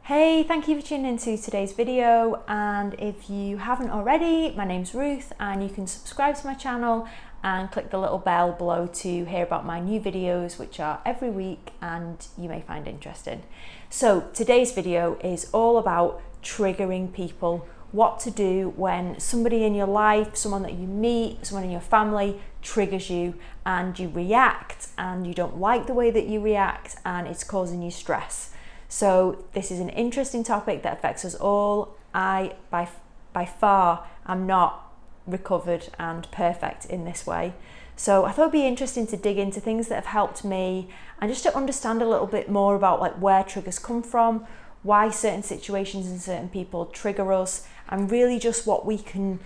Hey, thank you for tuning into today's video, and if you haven't already, my name's Ruth and you can subscribe to my channel and click the little bell below to hear about my new videos, which are every week and you may find interesting. So today's video is all about triggering people, what to do when somebody in your life, someone that you meet, someone in your family triggers you and you react and you don't like the way that you react and it's causing you stress. So this is an interesting topic that affects us all. I, by far, am not recovered and perfect in this way. So I thought it'd be interesting to dig into things that have helped me and just to understand a little bit more about like where triggers come from, why certain situations and certain people trigger us, and really just what we can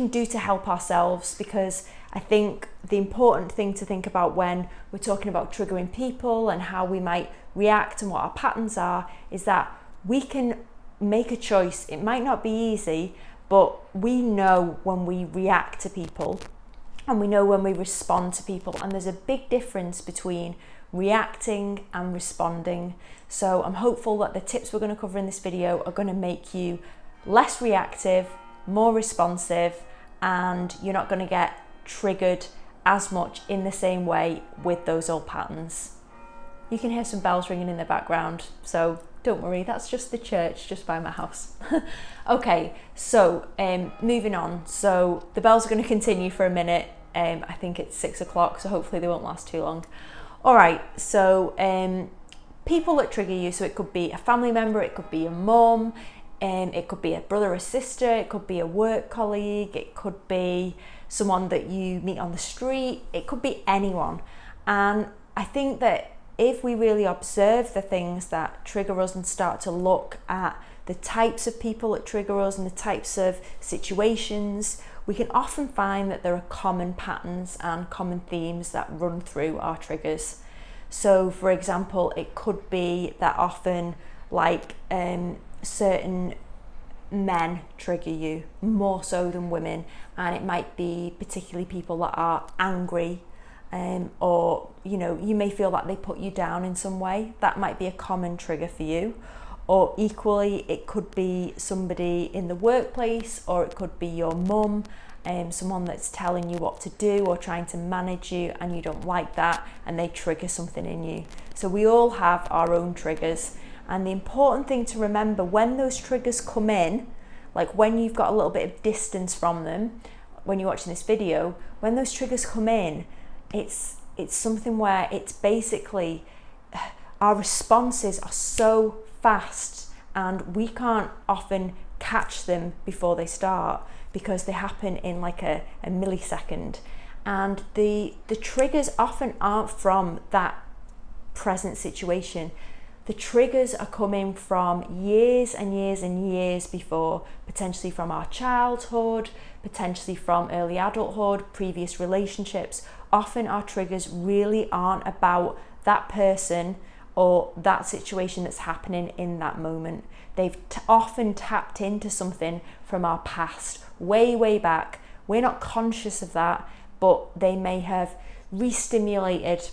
do to help ourselves, because I think the important thing to think about when we're talking about triggering people and how we might react and what our patterns are is that we can make a choice. It might not be easy, but we know when we react to people and we know when we respond to people, and there's a big difference between reacting and responding. So I'm hopeful that the tips we're going to cover in this video are going to make you less reactive, more responsive, and you're not going to get triggered as much in the same way with those old patterns. You can hear some bells ringing in the background, so don't worry, that's just the church just by my house. Okay, so moving on. So the bells are going to continue for a minute. I think it's 6 o'clock, so hopefully they won't last too long. All right, so people that trigger you, so it could be a family member, it could be a mum, it could be a brother or sister, it could be a work colleague, it could be someone that you meet on the street, it could be anyone. And I think that if we really observe the things that trigger us and start to look at the types of people that trigger us and the types of situations, we can often find that there are common patterns and common themes that run through our triggers. So for example, it could be that often like certain men trigger you more so than women, and it might be particularly people that are angry, or you may feel that they put you down in some way. That might be a common trigger for you. Or equally, it could be somebody in the workplace, or it could be your mum, someone that's telling you what to do or trying to manage you and you don't like that and they trigger something in you. So we all have our own triggers, and the important thing to remember when those triggers come in, like when you've got a little bit of distance from them, when you're watching this video, when those triggers come in, it's something where it's basically our responses are so fast and we can't often catch them before they start because they happen in like a millisecond. And the triggers often aren't from that present situation. The triggers are coming from years and years and years before, potentially from our childhood, potentially from early adulthood, previous relationships. Often our triggers really aren't about that person or that situation that's happening in that moment. They've often tapped into something from our past, way back. We're not conscious of that, but they may have re-stimulated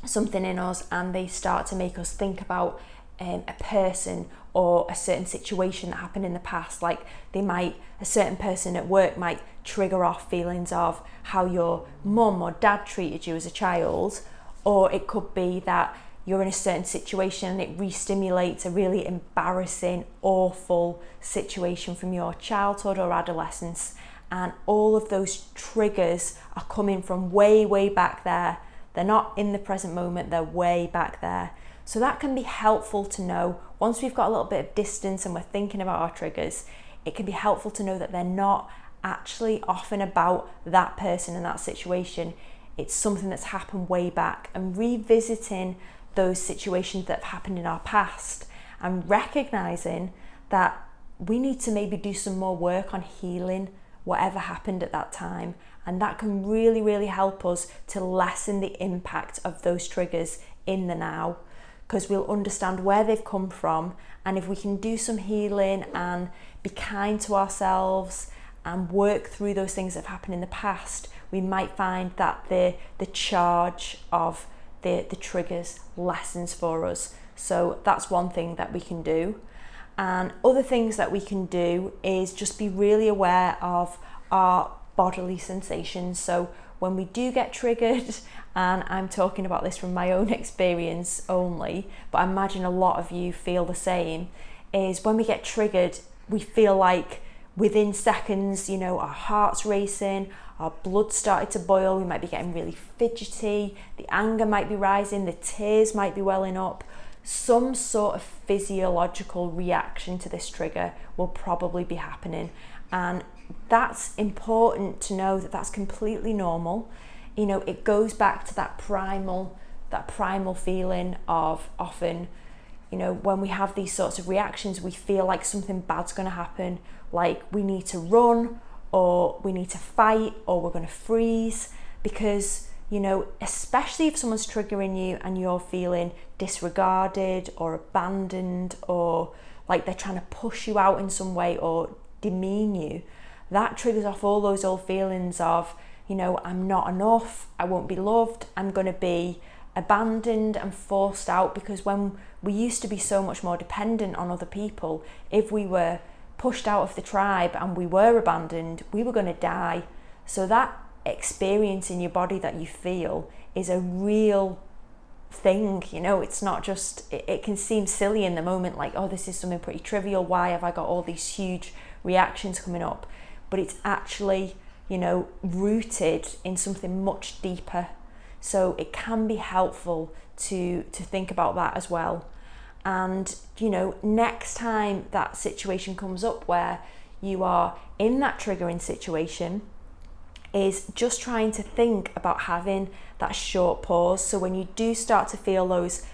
something in us and they start to make us think about a person or a certain situation that happened in the past. Like a certain person at work might trigger off feelings of how your mum or dad treated you as a child, or it could be that you're in a certain situation and it re-stimulates a really embarrassing, awful situation from your childhood or adolescence. And all of those triggers are coming from way back there. They're not in the present moment, they're way back there. So that can be helpful to know. Once we've got a little bit of distance and we're thinking about our triggers, it can be helpful to know that they're not actually often about that person and that situation. It's something that's happened way back, and revisiting those situations that have happened in our past and recognizing that we need to maybe do some more work on healing whatever happened at that time. And that can really help us to lessen the impact of those triggers in the now, because we'll understand where they've come from. And if we can do some healing and be kind to ourselves and work through those things that have happened in the past, we might find that the charge of the triggers lessens for us. So that's one thing that we can do. And other things that we can do is just be really aware of our bodily sensations. So when we do get triggered, and I'm talking about this from my own experience only, but I imagine a lot of you feel the same, is when we get triggered, we feel like within seconds, our heart's racing, our blood started to boil, we might be getting really fidgety, the anger might be rising, the tears might be welling up. Some sort of physiological reaction to this trigger will probably be happening, and that's important to know that that's completely normal. It goes back to that primal feeling of often, when we have these sorts of reactions, we feel like something bad's going to happen, like we need to run, or we need to fight, or we're going to freeze, because especially if someone's triggering you and you're feeling disregarded or abandoned, or like they're trying to push you out in some way or demean you, that triggers off all those old feelings of, I'm not enough, I won't be loved, I'm going to be abandoned and forced out. Because when we used to be so much more dependent on other people, if we were pushed out of the tribe and we were abandoned, we were going to die. So that experience in your body that you feel is a real thing. It's not just, it can seem silly in the moment, like, oh, this is something pretty trivial, why have I got all these huge reactions coming up? But it's actually rooted in something much deeper. So it can be helpful to think about that as well. And next time that situation comes up where you are in that triggering situation, is just trying to think about having that short pause. So when you do start to feel those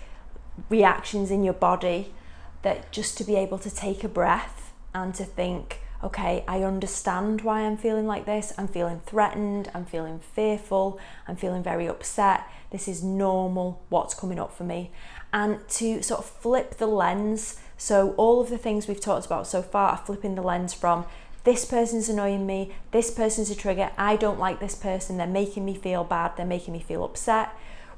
reactions in your body, that just to be able to take a breath and to think, okay, I understand why I'm feeling like this. I'm feeling threatened, I'm feeling fearful, I'm feeling very upset. This is normal, what's coming up for me. And to sort of flip the lens. So all of the things we've talked about so far are flipping the lens from, this person's annoying me, this person's a trigger, I don't like this person, they're making me feel bad, they're making me feel upset.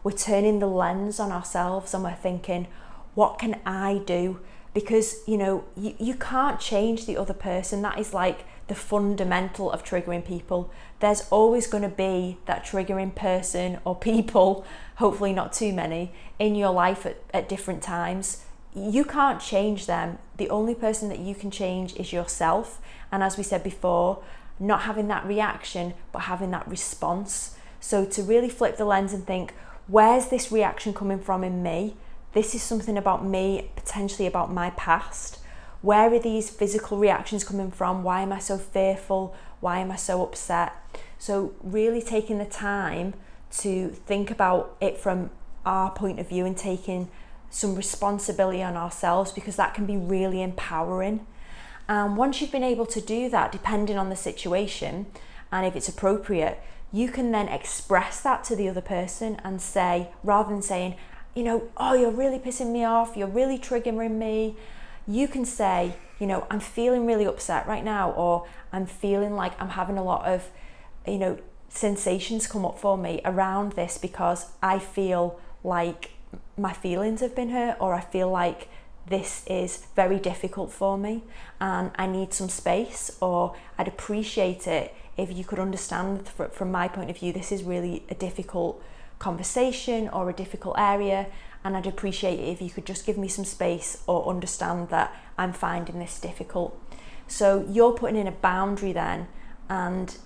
We're turning the lens on ourselves and we're thinking, what can I do? Because you can't change the other person. That is like the fundamental of triggering people. There's always going to be that triggering person or people, hopefully not too many, in your life at different times. You can't change them. The only person that you can change is yourself. And as we said before, not having that reaction, but having that response. So to really flip the lens and think, where's this reaction coming from in me? This is something about me, potentially about my past. Where are these physical reactions coming from? Why am I so fearful? Why am I so upset? So really taking the time to think about it from our point of view and taking some responsibility on ourselves, because that can be really empowering. And once you've been able to do that, depending on the situation and if it's appropriate, you can then express that to the other person and say, rather than saying, oh, you're really pissing me off, you're really triggering me, you can say, I'm feeling really upset right now, or I'm feeling like I'm having a lot of, sensations come up for me around this because I feel like my feelings have been hurt, or I feel like this is very difficult for me and I need some space, or I'd appreciate it if you could understand from my point of view, this is really a difficult conversation or a difficult area, and I'd appreciate it if you could just give me some space or understand that I'm finding this difficult. So you're putting in a boundary then, and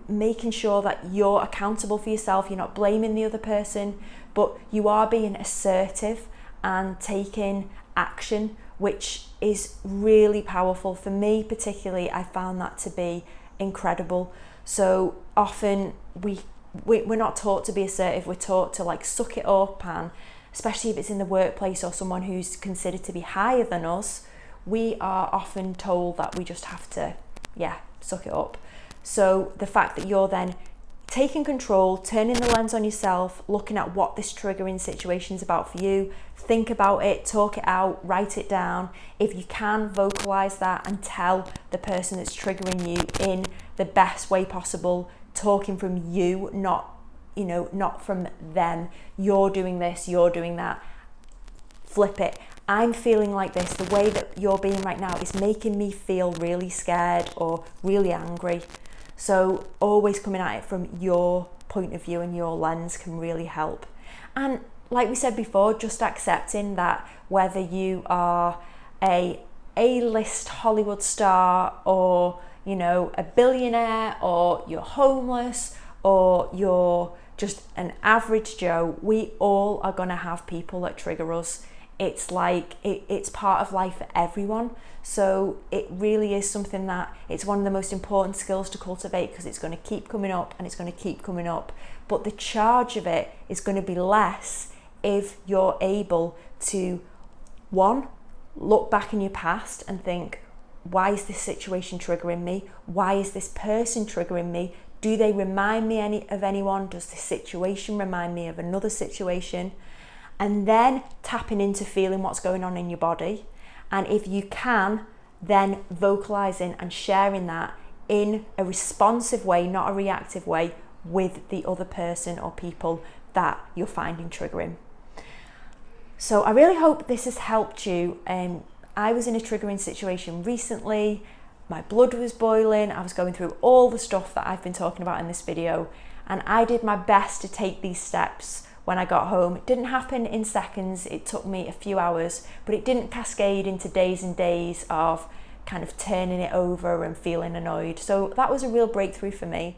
making sure that you're accountable for yourself. You're not blaming the other person, but you are being assertive and taking action, which is really powerful. For me particularly, I found that to be incredible. So often we're not taught to be assertive, we're taught to like suck it up, and especially if it's in the workplace or someone who's considered to be higher than us, we are often told that we just have to suck it up. So the fact that you're then taking control, turning the lens on yourself, looking at what this triggering situation is about for you, think about it, talk it out, write it down. If you can, vocalize that and tell the person that's triggering you in the best way possible, talking from you, not from them. You're doing this, you're doing that. flip it. I'm feeling like this. The way that you're being right now is making me feel really scared or really angry. So always coming at it from your point of view and your lens can really help. And like we said before, just accepting that whether you are a A-list Hollywood star, or you know, a billionaire, or you're homeless, or you're just an average Joe, we all are going to have people that trigger us. It's like it's part of life for everyone. So it really is something that it's one of the most important skills to cultivate, because it's going to keep coming up and it's going to keep coming up. But the charge of it is going to be less if you're able to, one, look back in your past and think, why is this situation triggering me? Why is this person triggering me? Do they remind me of anyone? Does this situation remind me of another situation? And then tapping into feeling what's going on in your body. And if you can, then vocalizing and sharing that in a responsive way, not a reactive way, with the other person or people that you're finding triggering. So I really hope this has helped you. I was in a triggering situation recently. My blood was boiling. I was going through all the stuff that I've been talking about in this video, and I did my best to take these steps when I got home. It didn't happen in seconds. It took me a few hours, but it didn't cascade into days and days of kind of turning it over and feeling annoyed. So that was a real breakthrough for me.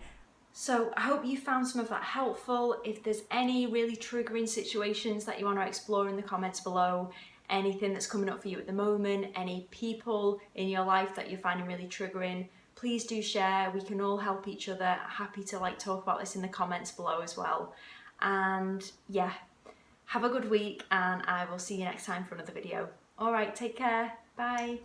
So I hope you found some of that helpful. If there's any really triggering situations that you want to explore in the comments below, anything that's coming up for you at the moment, any people in your life that you're finding really triggering, please do share. We can all help each other. Happy to talk about this in the comments below as well. And yeah, have a good week, and I will see you next time for another video. All right, take care. Bye.